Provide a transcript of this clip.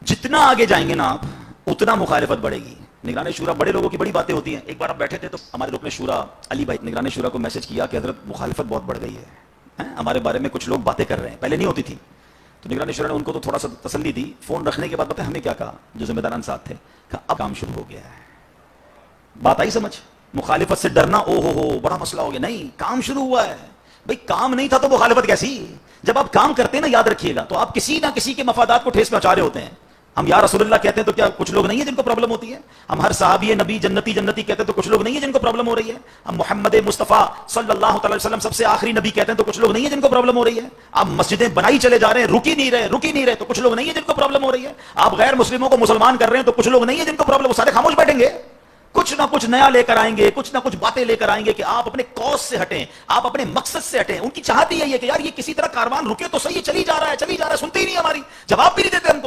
जितना आगे जाएंगे ना आप, उतना मुखालिफत बढ़ेगी। निगरान शूरा बड़े लोगों की बड़ी बातें होती हैं। एक बार आप बैठे थे तो हमारे रुकन शूरा अली भाई निगरान शूरा को मैसेज किया कि हजरत मुखालिफत बहुत बढ़ गई है, हमारे बारे में कुछ लोग बातें कर रहे हैं, पहले नहीं होती थी। तो निगरान शूरा ने उनको तो थोड़ा सा तसल्ली दी। फोन रखने के बाद बताया हमें क्या कहा, जो जिम्मेदारान साथ थे, कहा अब काम शुरू हो गया है। बात आई समझ? मुखालिफत से डरना ओ हो बड़ा मसला हो गया, नहीं, काम शुरू हुआ है। भाई काम नहीं था तो मुखालिफत कैसी? जब आप काम करते हैं ना, याद रखिएगा, तो आप किसी ना किसी के मफादात को ठेस पहुंचा रहे होते हैं। हम या रसूलुल्लाह कहते हैं तो क्या कुछ लोग नहीं है जिनको प्रॉब्लम होती है? हम हर सहाबी नबी जन्नती जन्नती कहते हैं तो कुछ लोग नहीं है जिनको प्रॉब्लम हो रही है? हम मोहम्मद मुस्तफ़ा सल्लल्लाहु अलैहि वसल्लम सबसे आखिरी नबी कहते हैं तो कुछ लोग नहीं है जिनको प्रॉब्लम हो रही है? आप मस्जिदें बनाई चले जा रहे हैं, रुकी नहीं रहे तो कुछ लोग नहीं है जिनको प्रॉब्लम हो रही है? आप गैर मुस्लिमों को मुसलमान कर रहे हैं तो कुछ लोग नहीं है जिनको प्रॉब्लम, सारे खामोश बैठेंगे? कुछ ना कुछ नया लेकर आएंगे, कुछ ना कुछ बातें लेकर आएंगे कि आप अपने कॉज से हटें, आप अपने मकसद से हटें। उनकी चाहत ही यही है कि यार ये किसी तरह कारवान रुके तो सही, चली जा रहा है, सुनते ही नहीं हमारी, जवाब भी नहीं देते हमको।